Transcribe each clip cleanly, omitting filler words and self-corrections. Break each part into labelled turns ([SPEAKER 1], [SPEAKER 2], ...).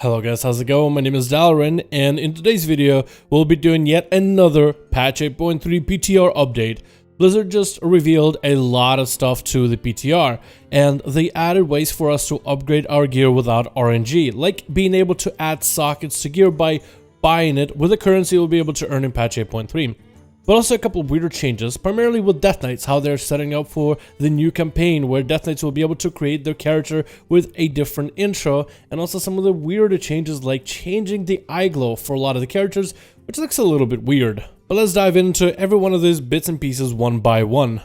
[SPEAKER 1] Hello guys, how's it going? My name is Dalaran, and in today's video, we'll be doing yet another patch 8.3 PTR update. Blizzard just revealed a lot of stuff to the PTR, and they added ways for us to upgrade our gear without RNG, like being able to add sockets to gear by buying it with the currency we'll be able to earn in patch 8.3. But also a couple of weirder changes, primarily with Death Knights, how they're setting up for the new campaign where Death Knights will be able to create their character with a different intro, and also some of the weirder changes like changing the eye glow for a lot of the characters, which looks a little bit weird. But let's dive into every one of these bits and pieces one by one.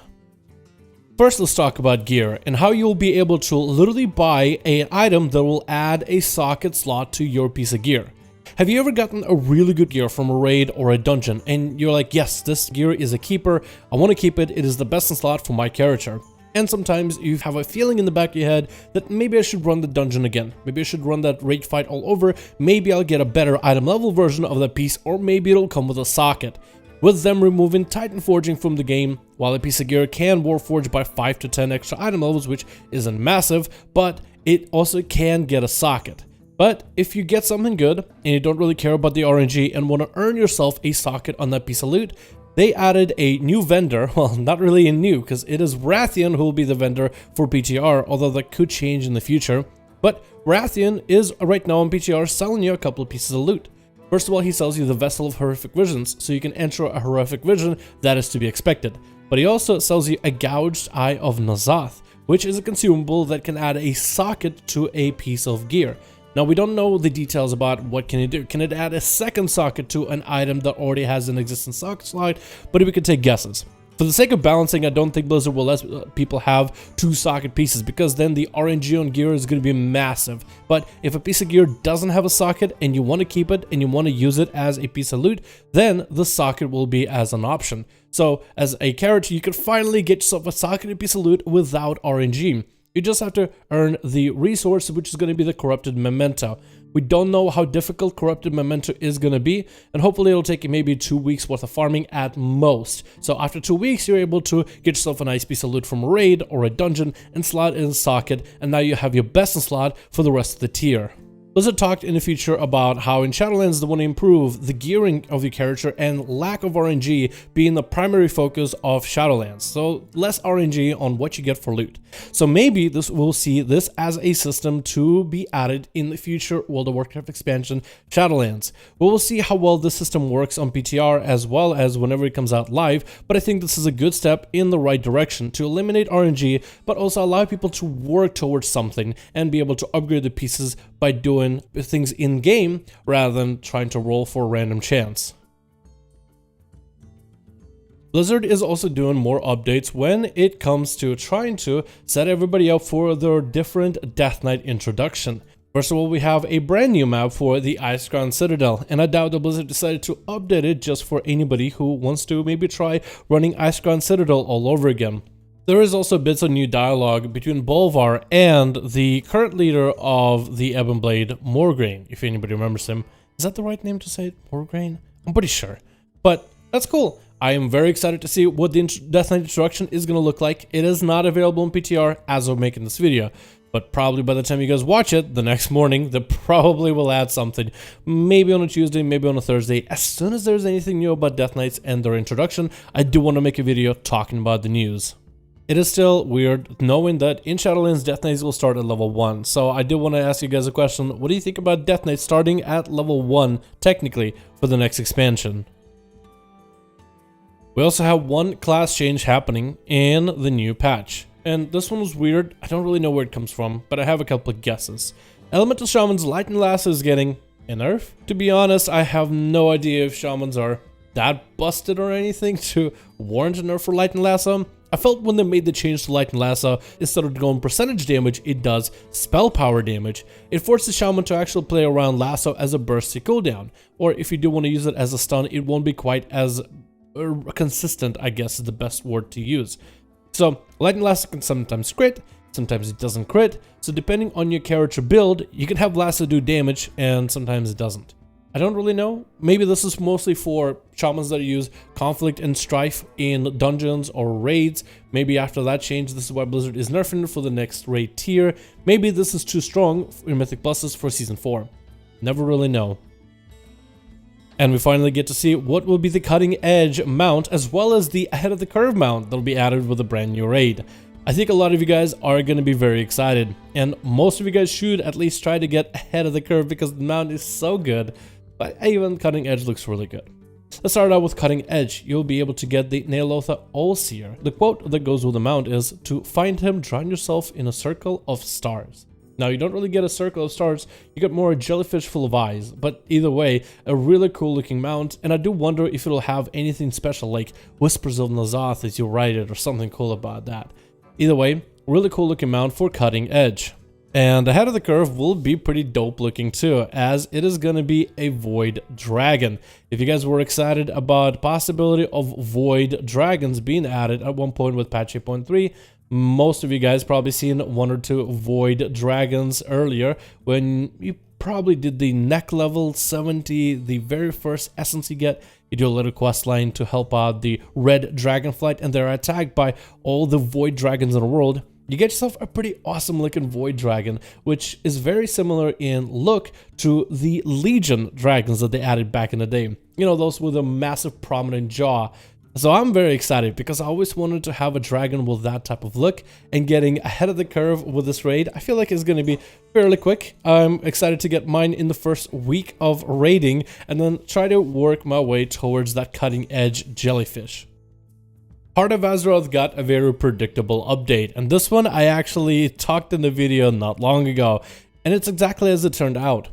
[SPEAKER 1] First, let's talk about gear and how you'll be able to literally buy an item that will add a socket slot to your piece of gear. Have you ever gotten a really good gear from a raid or a dungeon and you're like, yes, this gear is a keeper, I want to keep it, it is the best in slot for my character. And sometimes you have a feeling in the back of your head that maybe I should run the dungeon again, maybe I should run that raid fight all over, maybe I'll get a better item level version of that piece, or maybe it'll come with a socket. With them removing Titan Forging from the game, while a piece of gear can Warforge by 5 to 10 extra item levels, which isn't massive, but it also can get a socket. But if you get something good and you don't really care about the RNG and want to earn yourself a socket on that piece of loot, they added a new vendor. Well, not really a new, because it is Ratheon who will be the vendor for PTR, although that could change in the future. But Ratheon is right now on PTR selling you a couple of pieces of loot. First of all, he sells you the Vessel of Horrific Visions, so you can enter a horrific vision that is to be expected. But he also sells you a Gouged Eye of N'Zoth, which is a consumable that can add a socket to a piece of gear. Now, we don't know the details about what can it do. Can it add a second socket to an item that already has an existing socket slot? But we could take guesses. For the sake of balancing, I don't think Blizzard will let people have two socket pieces, because then the RNG on gear is going to be massive. But if a piece of gear doesn't have a socket and you want to keep it and you want to use it as a piece of loot, then the socket will be as an option. So as a character, you could finally get yourself a socketed piece of loot without RNG. You just have to earn the resource, which is going to be the Corrupted Memento. We don't know how difficult Corrupted Memento is going to be, and hopefully it'll take you maybe 2 weeks worth of farming at most. So after 2 weeks, you're able to get yourself a nice piece of loot from a raid or a dungeon and slot in a socket, and now you have your best in slot for the rest of the tier. Blizzard talked in the future about how in Shadowlands they want to improve the gearing of your character and lack of RNG being the primary focus of Shadowlands, so less RNG on what you get for loot. So maybe we'll see this as a system to be added in the future World of Warcraft expansion Shadowlands. We'll see how well this system works on PTR as well as whenever it comes out live, but I think this is a good step in the right direction to eliminate RNG, but also allow people to work towards something and be able to upgrade the pieces by doing things in game rather than trying to roll for a random chance. Blizzard is also doing more updates when it comes to trying to set everybody up for their different Death Knight introduction. First of all, we have a brand new map for the Icecrown Citadel, and I doubt that Blizzard decided to update it just for anybody who wants to maybe try running Icecrown Citadel all over again. There is also bits of new dialogue between Bolvar and the current leader of the Ebon Blade, Morgraine, if anybody remembers him. Is that the right name to say it? Morgraine? I'm pretty sure. But that's cool. I am very excited to see what the Death Knight introduction is going to look like. It is not available in PTR as of making this video, but probably by the time you guys watch it, the next morning, they probably will add something. Maybe on a Tuesday, maybe on a Thursday. As soon as there's anything new about Death Knights and their introduction, I do want to make a video talking about the news. It is still weird knowing that in Shadowlands, Death Knights will start at level 1. So I do want to ask you guys a question. What do you think about Death Knights starting at level 1, technically, for the next expansion? We also have one class change happening in the new patch. And this one was weird. I don't really know where it comes from, but I have a couple of guesses. Elemental Shamans Lightning Lasso is getting a nerf. To be honest, I have no idea if Shamans are that busted or anything to warrant a nerf for Lightning Lasso. I felt when they made the change to Lightning Lasso, instead of going percentage damage, it does spell power damage. It forces Shaman to actually play around Lasso as a bursty cooldown, or if you do want to use it as a stun, it won't be quite as consistent, I guess is the best word to use. So Lightning Lasso can sometimes crit, sometimes it doesn't crit, so depending on your character build, you can have Lasso do damage and sometimes it doesn't. I don't really know. Maybe this is mostly for Shamans that use Conflict and Strife in dungeons or raids. Maybe after that change, this is why Blizzard is nerfing it for the next raid tier. Maybe this is too strong in Mythic Pluses for Season 4. Never really know. And we finally get to see what will be the cutting edge mount, as well as the ahead of the curve mount that'll be added with a brand new raid. I think a lot of you guys are going to be very excited, and most of you guys should at least try to get ahead of the curve because the mount is so good, but even cutting edge looks really good. Let's start out with cutting edge. You'll be able to get the Neolotha Allseer. The quote that goes with the mount is, "To find him, drown yourself in a circle of stars." Now, you don't really get a circle of stars, you get more a jellyfish full of eyes, but either way, a really cool looking mount, and I do wonder if it'll have anything special like Whispers of N'Zoth as you ride it or something cool about that. Either way, really cool looking mount for cutting edge. And ahead of the curve will be pretty dope looking too, as it is going to be a Void Dragon. If you guys were excited about the possibility of Void Dragons being added at one point with patch 8.3, most of you guys probably seen one or two Void Dragons earlier when you probably did the neck level 70, the very first essence you get. You do a little quest line to help out the red dragonflight, and they're attacked by all the Void Dragons in the world. You get yourself a pretty awesome looking Void Dragon, which is very similar in look to the Legion dragons that they added back in the day. You know, those with a massive prominent jaw. So I'm very excited because I always wanted to have a dragon with that type of look, and getting ahead of the curve with this raid, I feel like it's going to be fairly quick. I'm excited to get mine in the first week of raiding and then try to work my way towards that cutting edge jellyfish. Heart of Azeroth got a very predictable update, and this one I actually talked in the video not long ago, and it's exactly as it turned out.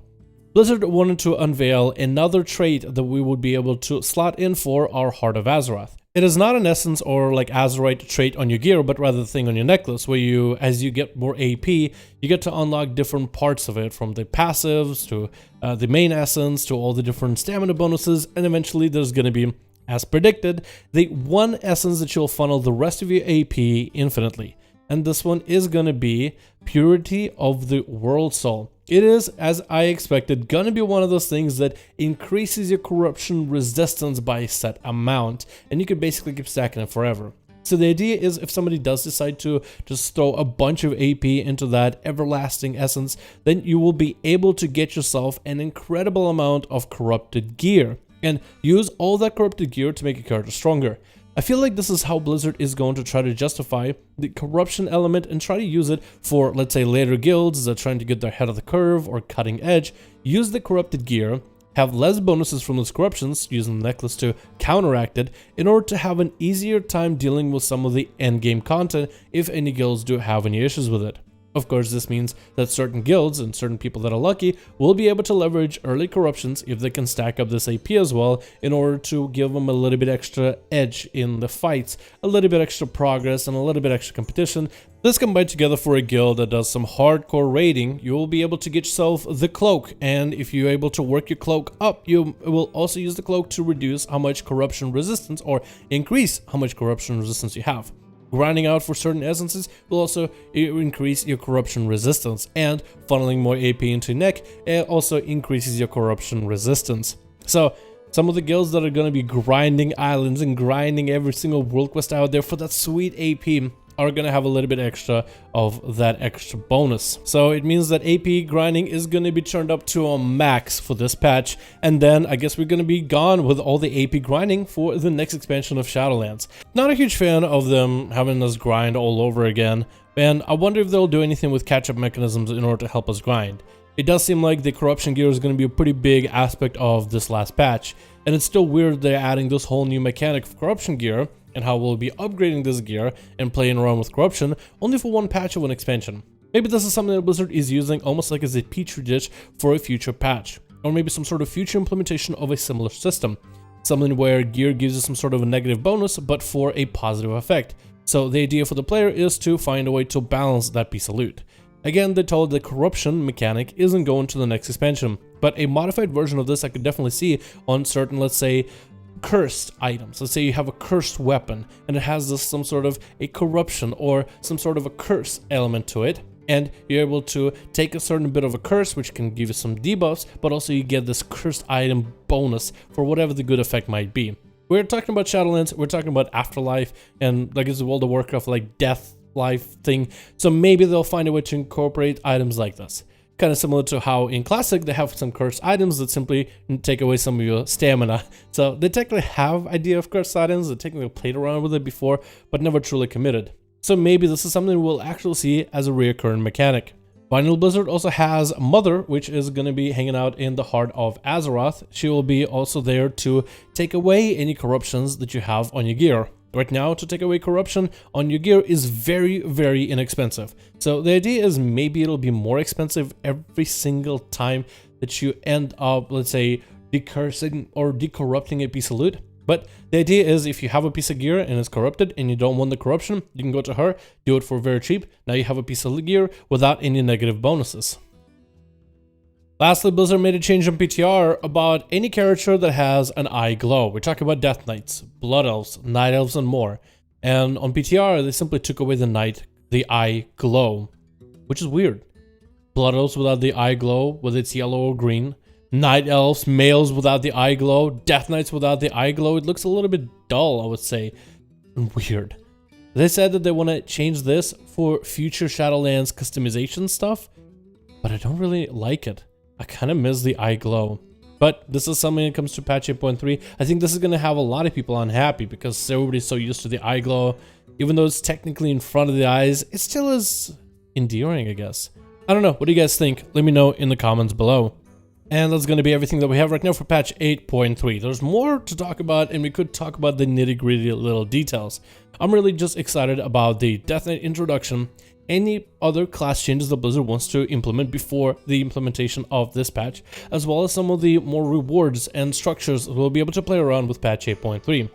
[SPEAKER 1] Blizzard wanted to unveil another trait that we would be able to slot in for our Heart of Azeroth. It is not an essence or like Azerite trait on your gear, but rather the thing on your necklace, where you, as you get more AP, you get to unlock different parts of it, from the passives to the main essence to all the different stamina bonuses, and eventually there's going to be, as predicted, the one essence that you'll funnel the rest of your AP infinitely. And this one is going to be Purity of the World Soul. It is, as I expected, going to be one of those things that increases your corruption resistance by a set amount, and you can basically keep stacking it forever. So the idea is, if somebody does decide to just throw a bunch of AP into that everlasting essence, then you will be able to get yourself an incredible amount of corrupted gear, and use all that corrupted gear to make your character stronger. I feel like this is how Blizzard is going to try to justify the corruption element and try to use it for, let's say, later guilds that are trying to get their head of the curve or cutting edge. Use the corrupted gear, have less bonuses from those corruptions, using the necklace to counteract it, in order to have an easier time dealing with some of the endgame content if any guilds do have any issues with it. Of course, this means that certain guilds and certain people that are lucky will be able to leverage early corruptions if they can stack up this AP as well, in order to give them a little bit extra edge in the fights, a little bit extra progress, and a little bit extra competition. This combined together for a guild that does some hardcore raiding, you will be able to get yourself the cloak, and if you're able to work your cloak up, you will also use the cloak to reduce how much corruption resistance, or increase how much corruption resistance you have. Grinding out for certain essences will also increase your corruption resistance, and funneling more AP into your neck also increases your corruption resistance. So some of the guilds that are going to be grinding islands and grinding every single world quest out there for that sweet AP are going to have a little bit extra of that extra bonus. So it means that AP grinding is going to be turned up to a max for this patch, and then I guess we're going to be gone with all the AP grinding for the next expansion of Shadowlands. Not a huge fan of them having us grind all over again, and I wonder if they'll do anything with catch-up mechanisms in order to help us grind. It does seem like the corruption gear is going to be a pretty big aspect of this last patch, and it's still weird they're adding this whole new mechanic of corruption gear, and how we'll be upgrading this gear and playing around with corruption only for one patch of an expansion. Maybe this is something that Blizzard is using almost like as a petri dish for a future patch, or maybe some sort of future implementation of a similar system. Something where gear gives you some sort of a negative bonus, but for a positive effect. So the idea for the player is to find a way to balance that piece of loot. Again, they told the corruption mechanic isn't going to the next expansion, but a modified version of this I could definitely see on certain, let's say, cursed items. Let's say you have a cursed weapon and it has this some sort of a corruption or some sort of a curse element to it, and you're able to take a certain bit of a curse which can give you some debuffs, but also you get this cursed item bonus for whatever the good effect might be. We're talking about Shadowlands, we're talking about Afterlife, and like it's World of Warcraft like death life thing, so maybe they'll find a way to incorporate items like this. kind of similar to how in Classic they have some cursed items that simply take away some of your stamina. So they technically have idea of cursed items, they technically played around with it before, but never truly committed. So maybe this is something we'll actually see as a recurring mechanic. Finally, Blizzard also has Mother, which is going to be hanging out in the heart of Azeroth. She will be also there to take away any corruptions that you have on your gear. Right now, to take away corruption on your gear is very, very inexpensive. So the idea is maybe it'll be more expensive every single time that you end up, let's say, decursing or decorrupting a piece of loot. But the idea is if you have a piece of gear and it's corrupted and you don't want the corruption, you can go to her, do it for very cheap. Now you have a piece of gear without any negative bonuses. Lastly, Blizzard made a change on PTR about any character that has an eye glow. We're talking about Death Knights, Blood Elves, Night Elves, and more. And on PTR, they simply took away the eye glow, which is weird. Blood Elves without the eye glow, whether it's yellow or green. Night Elves, males without the eye glow. Death Knights without the eye glow. It looks a little bit dull, I would say. And weird. They said that they want to change this for future Shadowlands customization stuff, but I don't really like it. I kind of miss the eye glow. But this is something that comes to patch 8.3. I think this is going to have a lot of people unhappy because everybody's so used to the eye glow. Even though it's technically in front of the eyes, it still is endearing, I guess. I don't know. What do you guys think? Let me know in the comments below. And that's going to be everything that we have right now for patch 8.3. There's more to talk about, and we could talk about the nitty-gritty little details. I'm really just excited about the Death Knight introduction, any other class changes that Blizzard wants to implement before the implementation of this patch, as well as some of the more rewards and structures we'll be able to play around with patch 8.3.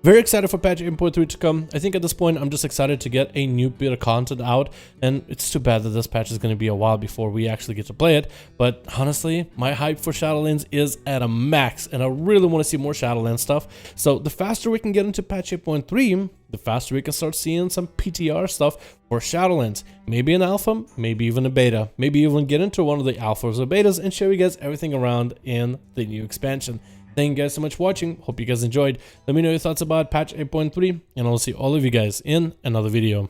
[SPEAKER 1] Very excited for patch 8.3 to come. I think at this point I'm just excited to get a new bit of content out, and it's too bad that this patch is going to be a while before we actually get to play it. But honestly, my hype for Shadowlands is at a max, and I really want to see more Shadowlands stuff. So the faster we can get into patch 8.3, the faster we can start seeing some PTR stuff for Shadowlands. Maybe an alpha, maybe even a beta. Maybe even get into one of the alphas or betas and show you guys everything around in the new expansion. Thank you guys so much for watching. Hope you guys enjoyed. Let me know your thoughts about patch 8.3, and I'll see all of you guys in another video.